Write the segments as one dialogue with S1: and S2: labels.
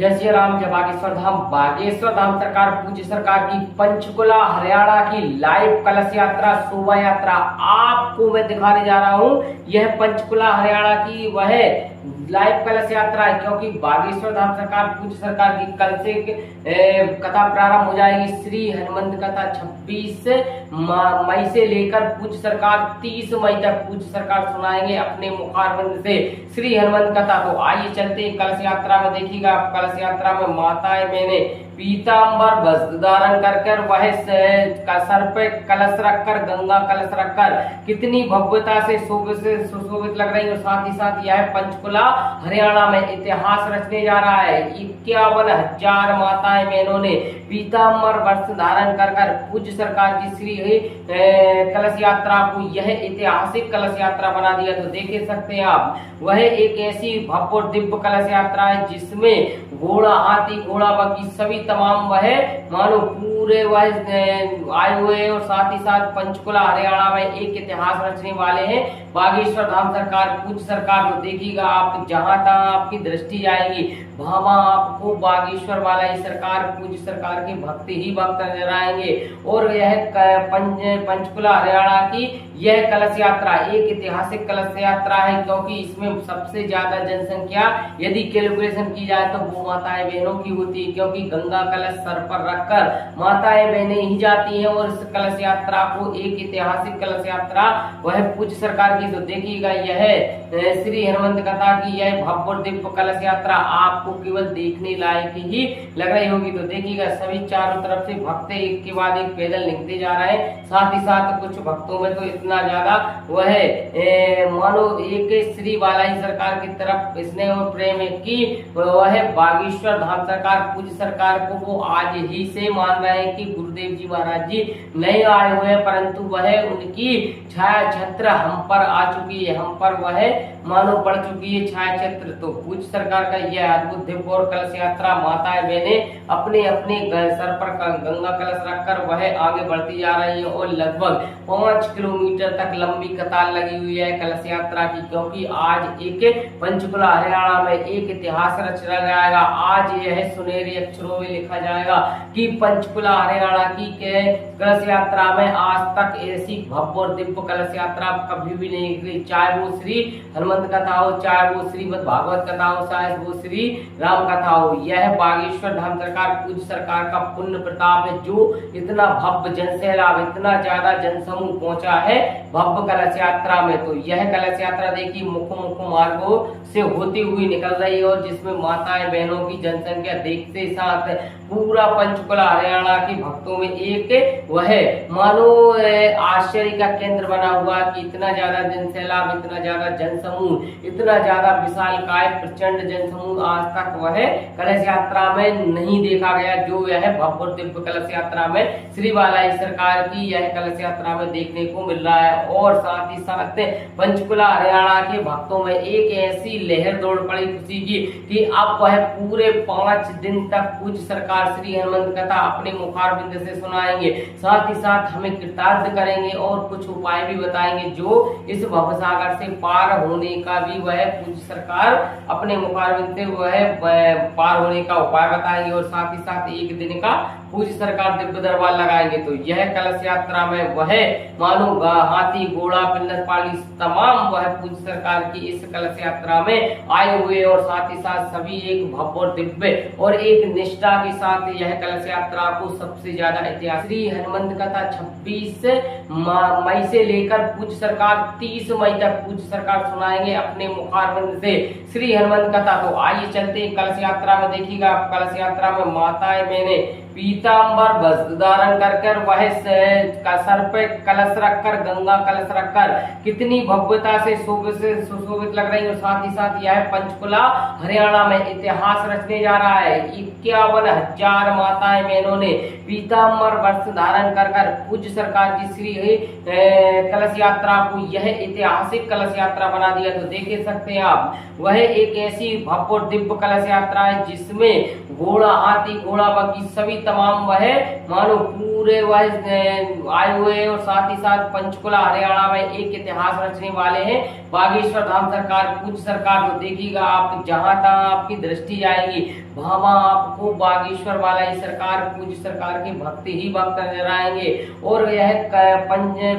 S1: जय श्री राम, जय बागेश्वर धाम। बागेश्वर धाम सरकार पूज्य सरकार की पंचकुला हरियाणा की लाइव कलश यात्रा शोभा यात्रा आपको मैं दिखाने जा रहा हूँ। यह पंचकुला हरियाणा की वह लाइव कलश यात्रा है, क्योंकि बागेश्वर धाम सरकार पूज्य सरकार की कल से कथा प्रारंभ हो जाएगी। श्री हनुमंत कथा 26 मई से लेकर पूज्य सरकार 30 मई तक पूज्य सरकार सुनाएंगे अपने मुखारबिंद से श्री हनुमंत कथा। तो आइए चलते कलश यात्रा में। देखिएगा कलश यात्रा में माताएं मैंने पीतांबर वस्त्र धारण कर वह सर पे कलश रखकर, गंगा कलश रखकर कितनी भव्यता से सुशोभित लग रही है। साथ ही साथ यह पंचकुला हरियाणा में इतिहास रचने जा रहा है। 51,000 माताएं बहनों ने पीतांबर वस्त्र धारण कर पूज्य सरकार की श्री कलश यात्रा को यह ऐतिहासिक कलश यात्रा बना दिया। तो देख सकते हैं आप, वह एक ऐसी भव्य और दिव्य कलश यात्रा है जिसमें घोड़ा, हाथी, घोड़ा, बाकी सभी तमाम वह मानो पूरे वह आए हुए हैं। और साथ ही साथ पंचकुला हरियाणा में एक इतिहास रचने वाले हैं बागेश्वर धाम सरकार पूज्य सरकार। तो देखिएगा आप, जहां तहां आपकी दृष्टि जाएगी वहां आपको बागेश्वर वाला ही सरकार पूज्य सरकार के भक्त ही भक्त नजर आएंगे। और यह पंचकुला हरियाणा की यह कलश यात्रा एक ऐतिहासिक कलश यात्रा है, क्योंकि इसमें सबसे ज्यादा जनसंख्या यदि कैलकुलेशन की जाए तो वो माताएं बहनों की होती है, क्योंकि गंगा कलश सर पर रखकर माताएं बहनें ही जाती हैं। और इस कलश यात्रा को एक ऐतिहासिक कलश यात्रा वह पूज्य सरकार की। तो देखिएगा यह श्री हनुमंत कथा की यह भव्य दिव्य कलश यात्रा आपको केवल देखने लायक ही लग रही होगी। तो देखिएगा सभी चारों तरफ से भक्त एक के बाद एक पैदल निकलते जा रहे हैं। साथ ही साथ कुछ भक्तों में तो इतना ज्यादा वह मानो एक श्री बालाजी सरकार की तरफ स्नेह और प्रेम है कि वह बागेश्वर धाम सरकार पूज्य सरकार को वो आज ही से मान रहे हैं कि गुरुदेव जी महाराज जी नहीं आए हुए, परंतु वह उनकी छाया छत्र हम पर आ चुकी है, हम पर वह मानो पड़ चुकी है छाया छत्र। तो पूज्य सरकार का यह अद्भुत दिव्य और कलश यात्रा माताएं बहने अपने अपने सर पर गंगा कलश रखकर वह आगे बढ़ती जा रही है। और लगभग 5 किलोमीटर तक लंबी कतार लगी हुई है कलश यात्रा की, क्योंकि आज एक पंचकुला हरियाणा में एक इतिहास रचा जाएगा। आज यह सुनहरे अक्षरों में लिखा जाएगा कि पंचकुला हरियाणा की कलश यात्रा में आज तक ऐसी भव्य और दिव्य कलश यात्रा कभी भी नहीं निकली, चाहे वो श्री हनुमंत कथा हो, चाहे वो श्रीमद् भागवत कथा हो, चाहे वो श्री राम कथा हो। यह बागेश्वर धाम सरकार पूज्य सरकार का पुण्य प्रताप है, जो इतना भव्य जनसैलाब, इतना ज्यादा जनसमूह पहुंचा है भव्य कलश यात्रा में। तो यह कलश यात्रा देखिए मुख्य मार्गों से होती हुई निकल रही है, और जिसमें माताएं बहनों की जनसंख्या देखते साथ पूरा पंचकुला हरियाणा के भक्तों में एक वह मानो आश्चर्य का केंद्र बना हुआ कि इतना ज्यादा जनसैलाब, इतना ज्यादा जनसमूह, इतना ज्यादा विशालकाय प्रचंड जनसमूह आज तक वह कलश यात्रा में नहीं देखा गया, जो यह भव्य दिव्य कलश यात्रा में श्री बालाजी सरकार की यह कलश यात्रा में देखने को मिल रहा है। और साथ ही साथ पंचकुला हरियाणा के भक्तों में एक ऐसी लहर दौड़ पड़ी खुशी की कि अब वह पूरे 5 दिन तक पूज्य सरकार श्री हनुमंत कथा अपने मुखारबिंद से सुनाएंगे। साथ ही साथ हमें कृतार्थ करेंगे और कुछ उपाय भी बताएंगे, जो इस भवसागर से पार होने का भी वह पूज्य सरकार अपने मुखारबिंद से वह पार होने का उपाय बताएंगे। और साथ ही साथ एक दिन का पूज्य सरकार दिव्य दरबार लगाएंगे। तो यह कलश यात्रा में वह मानो हाथी, घोड़ा, पिल्लर पाली तमाम वह पूज्य सरकार की इस कलश यात्रा में आए हुए, और साथ ही साथ सभी एक भव्य और दिव्य और एक निष्ठा के साथ यह कलश यात्रा को सबसे ज्यादा इतिहास श्री हनुमंत कथा 26 मई से लेकर पूज्य सरकार 30 मई तक पूज्य सरकार सुनाएंगे अपने मुखारबिंद से श्री हनुमंत कथा। तो आइए चलते कलश यात्रा में। देखिएगा कलश यात्रा में माताएं मैंने पीतांबर वस्त्र धारण कर वह सर पे कलश रखकर, गंगा कलश रखकर कितनी भव्यता से सुशोभित लग रही है। साथ ही साथ यह पंचकुला हरियाणा में इतिहास रचने जा रहा है। 51,000 माताएं बहनों ने पीतांबर वस्त्र धारण कर पूज्य सरकार की श्री कलश यात्रा को यह ऐतिहासिक कलश यात्रा बना दिया। तो देख सकते हैं आप, वह एक ऐसी भव्य और दिव्य कलश यात्रा है जिसमें घोड़ा, हाथी, घोड़ा, बाकी सभी तमाम वह मानो पूरे वह आए हुए हैं। और साथ ही साथ पंचकुला हरियाणा में एक इतिहास रचने वाले हैं बागेश्वर धाम सरकार पूज्य सरकार, तो देखिएगा आप जहां तहां आपकी दृष्टि जाएगी वहां आपको बागेश्वर वाला ही सरकार पूज्य सरकार के भक्त ही भक्त नजर आएंगे। और यह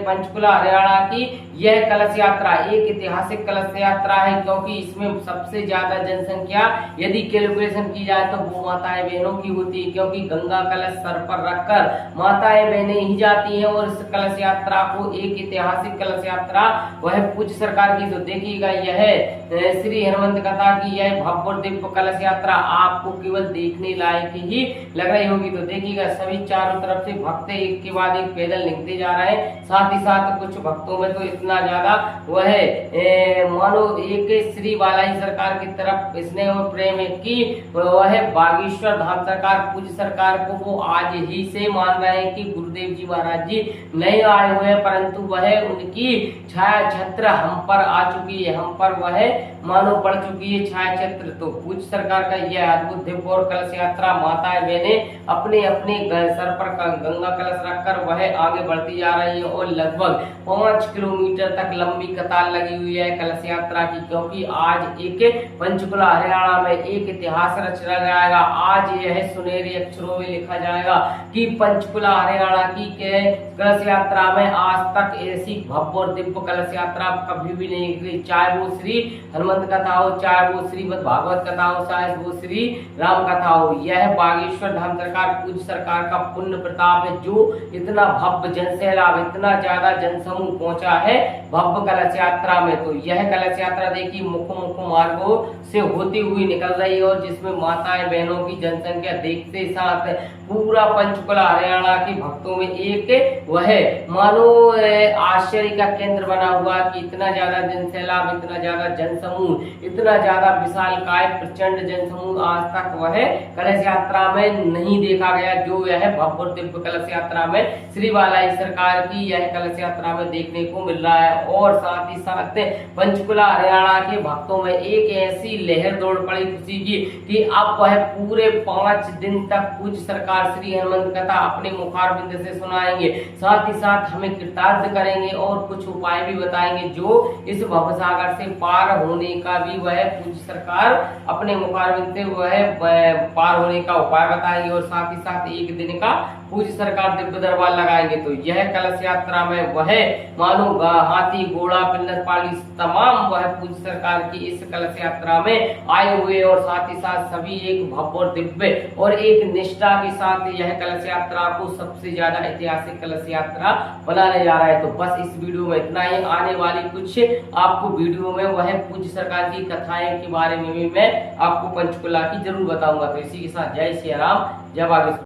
S1: पंचकुला हरियाणा की यह कलश यात्रा एक ऐतिहासिक कलश यात्रा है, क्योंकि इसमें सबसे ज्यादा जनसंख्या यदि कैलकुलेशन की जाए तो वो माताएं बहनों की होती है, क्योंकि गंगा कलश सर पर रखकर माताएं बहनें ही जाती हैं। और इस कलश यात्रा को एक ऐतिहासिक कलश यात्रा वह पूज्य सरकार की, तो देखिएगा यह श्री हनुमंत कथा की यह भव्य और दिव्य कलश यात्रा आपको केवल देखने लायक ही लग रही होगी। तो देखिएगा सभी चारों तरफ से भक्त एक के बाद एक पैदल निकलते जा रहे हैं। साथ ही साथ कुछ भक्तों में तो इतना ज्यादा वह मानो एक श्री बालाजी सरकार की तरफ स्नेह और प्रेम है कि वह बागेश्वर धाम सरकार पूज्य सरकार को वो आज ही से मान रहे हैं कि गुरुदेव जी महाराज जी नहीं आए हुए, परंतु वह उनकी छाया छत्र हम पर आ चुकी है, हम पर वह मानो पड़ चुकी है छाया छत्र। तो पूज्य सरकार का यह अद्भुत दिव्य और कलश यात्रा माताएं बहनें अपने अपने सर पर गंगा कलश रखकर वह आगे बढ़ती जा रही है। और लगभग 5 किलोमीटर तक लंबी कतार लगी हुई है कलश यात्रा की, क्योंकि आज एक पंचकुला हरियाणा में एक इतिहास रचा जाएगा। आज यह सुनहरे अक्षरों में लिखा जाएगा कि पंचकुला हरियाणा की कलश यात्रा में आज तक ऐसी भव्य और दिव्य कलश यात्रा कभी भी नहीं निकली, चाहे वो श्री हनुमंत कथा हो, चाहे वो श्रीमद् भागवत कथा हो, चाहे वो श्री राम कथा हो। यह बागेश्वर धाम सरकार पूज्य सरकार का पुण्य प्रताप है, जो इतना भव्य जनसैलाब, इतना ज्यादा जनसमूह पहुंचा है भव्य कलश यात्रा में। तो यह कलश यात्रा देखिए मुख्य मुख्य मार्गों से होती हुई निकल रही है, और जिसमें माताएं बहनों की जनसंख्या देखते साथ पूरा पंचकुला हरियाणा के भक्तों में एक वह मानो आश्चर्य का केंद्र बना हुआ कि इतना ज्यादा जनसैलाब, इतना ज्यादा जनसमूह, इतना ज्यादा विशाल काय प्रचंड जनसमूह आज तक वह कलश यात्रा में नहीं देखा गया, जो यह भव्य और दिव्य कलश यात्रा में श्री बालाजी सरकार की यह कलश यात्रा में देखने को मिल रहा है। और साथ ही साथ पंचकुला हरियाणा के भक्तों में एक ऐसी लहर दौड़ पड़ी खुशी की कि अब वह पूरे 5 दिन तक पूज्य सरकार श्री हनुमंत कथा अपने मुखारबिंद से सुनाएंगे, साथ ही साथ हमें कृतार्थ करेंगे और कुछ उपाय भी बताएंगे जो इस भवसागर से पार होने का भी वह पूज्य सरकार अपने मुखारबिंद से वह पार होने का उपाय बताएंगे। और साथ ही साथ एक दिन का पूज्य सरकार दिव्य दरबार लगाएंगे। तो यह कलश यात्रा में वह मानो हाथी घोड़ा पिल्लर पाली तमाम वह पूज्य सरकार की इस कलश यात्रा में आए हुए, और साथ ही साथ सभी एक भव्य और दिव्य और एक निष्ठा के साथ यह कलश यात्रा को सबसे ज्यादा ऐतिहासिक कलश यात्रा बनाने जा रहा है। तो बस इस वीडियो में इतना ही। आने वाली कुछ आपको वीडियो में वह पूज्य सरकार की कथाएं के बारे में भी मैं आपको पंचकुला की जरूर बताऊंगा। तो इसी के साथ जय श्री राम, जय बागेश्वर।